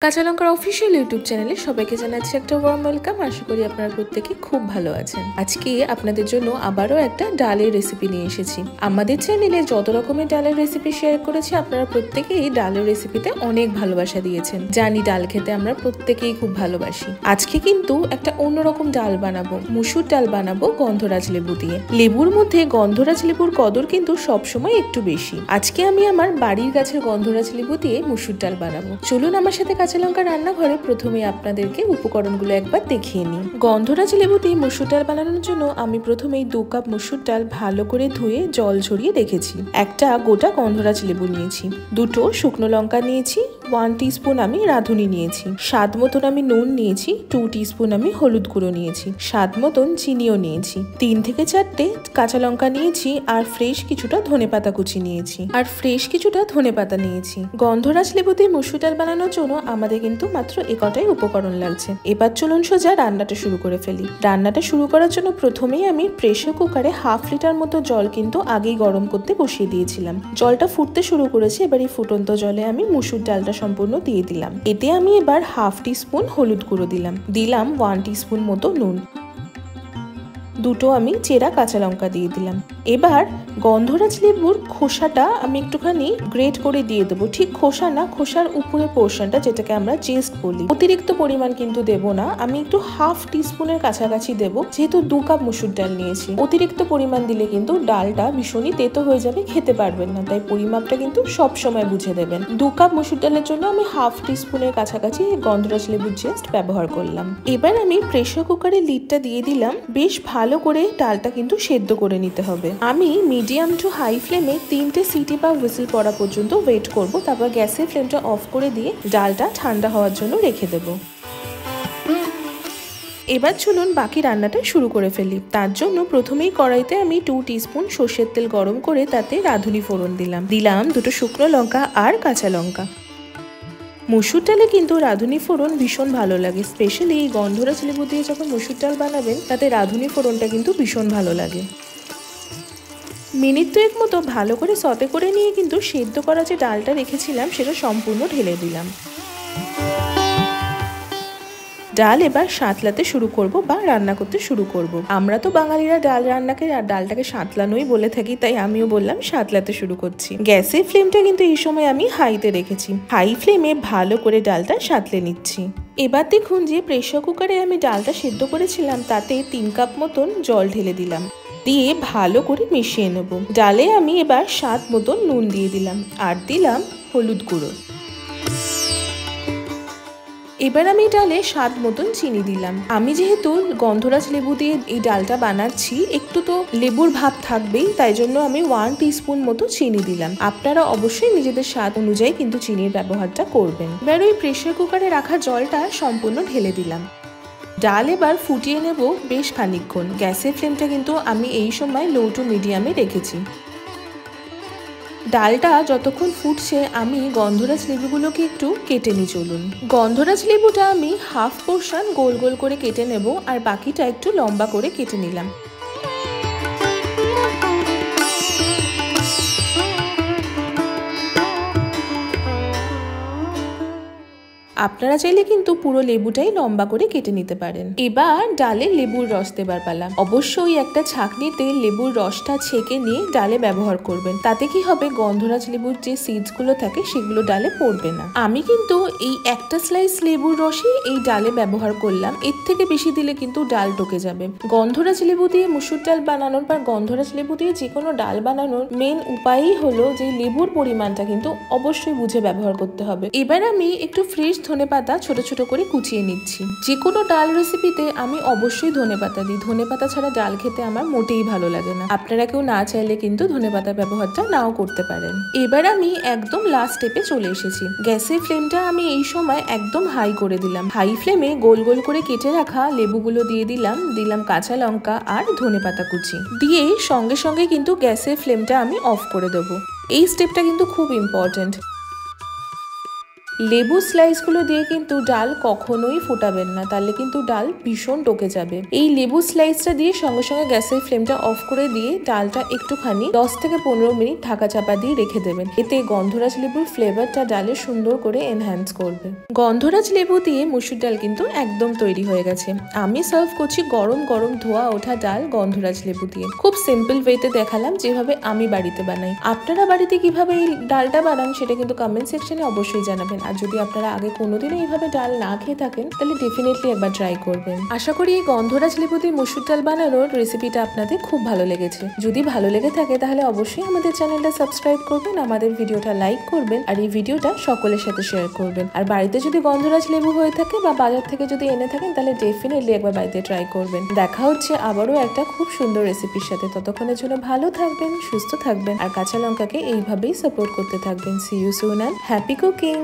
কাঁচা লঙ্কার official YouTube চ্যানেলে সবাইকে জানাচ্ছি একটা ওয়ার্ম ওয়েলকাম। আশা করি আপনারা প্রত্যেকে খুব ভালো আছেন। আজকে আপনাদের জন্য আবারও একটা ডালের রেসিপি নিয়ে এসেছি। আমাদের চ্যানেলে যত রকমের ডালের রেসিপি শেয়ার করেছি আপনারা প্রত্যেকেই ডালের রেসিপিতে অনেক ভালোবাসা দিয়েছেন। জানি ডাল খেতে আমরা প্রত্যেকেই খুব ভালোবাসি। আজকে কিন্তু একটা অন্যরকম ডাল বানাবো, মুসুর ডাল বানাবো গন্ধরাজ লেবু দিয়ে। লেবুর মধ্যে গন্ধরাজ লেবুর কদর কিন্তু সবসময় একটু বেশি। আজকে আমি আমার বাড়ির গাছের গন্ধরাজ লেবু দিয়ে মুসুর ডাল বানাবো। চলুন আমার সাথে কাঁচা লঙ্কা রান্নাঘরে প্রথমে আপনাদেরকে উপকরণগুলো একবার দেখিয়ে নিই। গন্ধরাজ লেবু দিয়ে মুসুর ডাল বানানোর জন্য আমি প্রথমেই 2 কাপ মুসুর ডাল ভালো করে ধুয়ে জল ঝরিয়ে রেখেছি। একটা গোটা গন্ধরাজ লেবু নিয়েছি, 2টো শুকনো লঙ্কা নিয়েছি, 1 টিস্পুন আমি রাঁধুনি নিয়েছি, স্বাদ মতন আমি নুন নিয়েছি, 2 টিস্পুন আমি হলুদ গুঁড়ো নিয়েছি, স্বাদ মতন চিনিও নিয়েছি, 3 থেকে 4টে কাঁচা লঙ্কা নিয়েছি, আর ফ্রেশ কিছুটা ধনেপাতা কুচি নিয়েছি, গন্ধরাজ লেবু দিয়ে মুসুর ডাল বানানোর জন্য আমাদের কিন্তু মাত্র কটাই উপকরণ লাগছে। এবার চলুন সোজা রান্নাটা শুরু করে ফেলি। রান্নাটা শুরু করার জন্য প্রথমেই আমি প্রেসার কুকারে 1/2 লিটার মতো জল কিন্তু আগেই গরম করতে বসিয়ে দিয়েছিলাম। জলটা ফুটতে শুরু করেছে। এবার এই ফুটন্ত জলে আমি মুসুর ডালটা সম্পূর্ণ দিয়ে দিলাম। এতে আমি এবার 1/2 টিস্পুন হলুদ গুঁড়ো দিলাম 1 টিস্পুন মতো নুন, 2টো আমি চেরা কাঁচা লঙ্কা দিয়ে দিলাম। এবার গন্ধরাজ লেবুর খোসাটা আমি একটুখানি গ্রেট করে দিয়ে দেবো। ঠিক খোসা না, খোসার উপরে পোর্শনটা, যেটাকে আমরা জেস্ট বলি। অতিরিক্ত পরিমাণ কিন্তু দেব না, আমি একটু 1/2 টিস্পুনের কাছাকাছি দেব, যেহেতু 2 কাপ মুসুর ডাল নিয়েছি। অতিরিক্ত পরিমাণ দিলে কিন্তু ডালটা ভীষণই তেতো হয়ে যাবে, খেতে পারবেন না। তাই পরিমাপটা কিন্তু সব সময় বুঝে দেবেন। 2 কাপ মুসুর ডালের জন্য আমি 1/2 টিস্পুনের কাছাকাছি গন্ধরাজ লেবুর জেস্ট ব্যবহার করলাম। এবার আমি প্রেসার কুকারের লিডটা দিয়ে দিলাম। বেশ ভালো করে ডালটা কিন্তু সেদ্ধ করে নিতে হবে। আমি মিডিয়াম টু হাই ফ্লেমে 3টে সিটি বা হুইসেল পড়া পর্যন্ত ওয়েট করব। তারপর গ্যাসের ফ্লেমটা অফ করে দিয়ে ডালটা ঠান্ডা হওয়ার জন্য রেখে দেব। এবার চলুন বাকি রান্নাটা শুরু করে ফেলি। তার জন্য প্রথমেই কড়াইতে আমি 2 টিস্পুন সর্ষের তেল গরম করে তাতে রাঁধুনি ফোড়ন দিলাম 2টো শুকনো লঙ্কা আর কাঁচা লঙ্কা। মুসুর ডালে কিন্তু রাঁধুনি ফোড়ন ভীষণ ভালো লাগে, স্পেশালি এই গন্ধরাজ লেবু দিয়ে যখন মুসুর ডাল বানাবেন তাতে রাঁধুনি ফোড়নটা কিন্তু ভীষণ ভালো লাগে। মিনিট 2 মতো ভালো করে সতে করে নিয়ে কিন্তু সেদ্ধ করা যে ডালটা রেখেছিলাম সেটা সম্পূর্ণ ঢেলে দিলাম। ডাল এবার সাঁতলাতে শুরু করব বা রান্না করতে শুরু করব। আমরা তো বাঙালিরা ডালটাকে সাঁতলানোই বলে থাকি, তাই আমিও বললাম সাঁতলাতে শুরু করছি। গ্যাসের ফ্লেমটা কিন্তু এই সময় আমি হাইতে রেখেছি। হাই ফ্লেমে ভালো করে ডালটা সাঁতলে নিচ্ছি। এবার দেখুন যে প্রেসার কুকারে আমি ডালটা সেদ্ধ করেছিলাম তাতে 3 কাপ মতন জল ঢেলে দিলাম, দিয়ে ভালো করে মিশিয়ে নেব। ডালে আমি এবার স্বাদ মতন নুন দিয়ে দিলাম আর দিলাম হলুদ গুঁড়ো। এবার আমি ডালে স্বাদ মতন চিনি দিলাম। আমি যেহেতু গন্ধরাজ লেবু দিয়ে এই ডালটা বানাচ্ছি, একটু তো লেবুর ভাব থাকবেই, তাই জন্য আমি 1 টিস্পুন মতো চিনি দিলাম। আপনারা অবশ্যই নিজেদের স্বাদ অনুযায়ী কিন্তু চিনির ব্যবহারটা করবেন। এবার ওই প্রেসার কুকারে রাখা জলটা সম্পূর্ণ ঢেলে দিলাম। ডাল এবার ফুটিয়ে নেব বেশ খানিকক্ষণ। গ্যাসের ফ্লেমটা কিন্তু আমি এই সময় লো টু মিডিয়ামে রেখেছি। ডালটা যতক্ষণ ফুটছে আমি গন্ধরাজ লেবুগুলোকে একটু কেটে নিই। চলুন, গন্ধরাজ লেবুটা আমি 1/2 পোর্শন গোল গোল করে কেটে নেব, আর বাকিটা একটু লম্বা করে কেটে নিলাম। আপনারা চাইলে কিন্তু পুরো লেবুটাই লম্বা করে কেটে নিতে পারেন। এবার ডালে লেবুর রস দেবার পালা। অবশ্যই একটা ছাঁকনিতে লেবুর রসটা ছেঁকে নিয়ে ডালে ব্যবহার করবেন। তাতে কি হবে, গন্ধরাজ লেবুর যে সিডস গুলো থাকে সেগুলো ডালে পড়বে না। আমি কিন্তু এই একটা স্লাইস লেবুর রসই এই ডালে ব্যবহার করলাম, এর থেকে বেশি দিলে কিন্তু ডাল টকে যাবে। গন্ধরাজ লেবু দিয়ে মুসুর ডাল বানানোর বা গন্ধরাজ লেবু দিয়ে যে কোনো ডাল বানানোর মেন উপায়ই হলো যে লেবুর পরিমাণটা কিন্তু অবশ্যই বুঝে ব্যবহার করতে হবে। এবার আমি একটু ফ্রেশ ধনেপাতা ছোট ছোট করে কুচিয়ে নিচ্ছি। যে কোনো ডাল রেসিপিতে আমি অবশ্যই ধনেপাতা দিই। ধনেপাতা ছাড়া ডাল খেতে আমার মোটেই ভালো লাগে না। আপনারা কেউ না চাইলে কিন্তু ধনেপাতার ব্যবহারটা নাও করতে পারেন। এবার আমি একদম লাস্ট স্টেপে চলে এসেছি। গ্যাসের ফ্লেমটা আমি এই সময় একদম হাই করে দিলাম। হাই ফ্লেমে গোল গোল করে কেটে রাখা লেবুগুলো দিয়ে দিলাম কাঁচা লঙ্কা আর ধনেপাতা কুচি দিয়ে সঙ্গে সঙ্গে কিন্তু গ্যাসের ফ্লেমটা আমি অফ করে দেবো। এই স্টেপটা কিন্তু খুব ইম্পর্টেন্ট। লেবু স্লাইসগুলো দিয়ে কিন্তু ডাল কখনোই ফোটাবেন না, তাহলে কিন্তু ডাল ভীষণ ডকে যাবে। এই লেবু স্লাইসটা দিয়ে সঙ্গে সঙ্গে গ্যাসের ফ্লেমটা অফ করে দিয়ে ডালটা একটুখানি 10 থেকে 15 মিনিট ঢাকা চাপা দিয়ে রেখে দেবেন। এতে গন্ধরাজ লেবুর ফ্লেভারটা ডালে সুন্দর করে এনহ্যান্স করবে। গন্ধরাজ লেবু দিয়ে মুসুর ডাল কিন্তু একদম তৈরি হয়ে গেছে। আমি সার্ভ করছি গরম গরম ধোয়া ওঠা ডাল গন্ধরাজ লেবু দিয়ে। খুব সিম্পল ওয়েতে দেখালাম যেভাবে আমি বাড়িতে বানাই। আপনারা বাড়িতে কিভাবে এই ডালটা বানান সেটা কিন্তু কমেন্ট সেকশনে অবশ্যই জানাবেন। আর যদি আপনারা আগে কোনোদিনও এইভাবে ডাল না খেয়ে থাকেন তাহলে ডেফিনেটলি একবার ট্রাই করবেন। আশা করি এই গন্ধরাজ লেবু দিয়ে মুসুর ডাল বানানোর রেসিপিটা আপনাদের খুব ভালো লেগেছে। যদি ভালো লেগে থাকে তাহলে অবশ্যই আমাদের চ্যানেলটা সাবস্ক্রাইব করবেন, আমাদের ভিডিওটা লাইক করবেন আর এই ভিডিওটা সকলের সাথে শেয়ার করবেন। আর বাড়িতে যদি গন্ধরাজ লেবু হয়ে থাকে বা বাজার থেকে যদি এনে থাকেন তাহলে ডেফিনেটলি একবার বাড়িতে ট্রাই করবেন। দেখা হচ্ছে আবারও একটা খুব সুন্দর রেসিপির সাথে। ততক্ষণের জন্য ভালো থাকবেন, সুস্থ থাকবেন আর কাঁচা লঙ্কাকে এইভাবেই সাপোর্ট করতে থাকবেন। See you soon and happy cooking.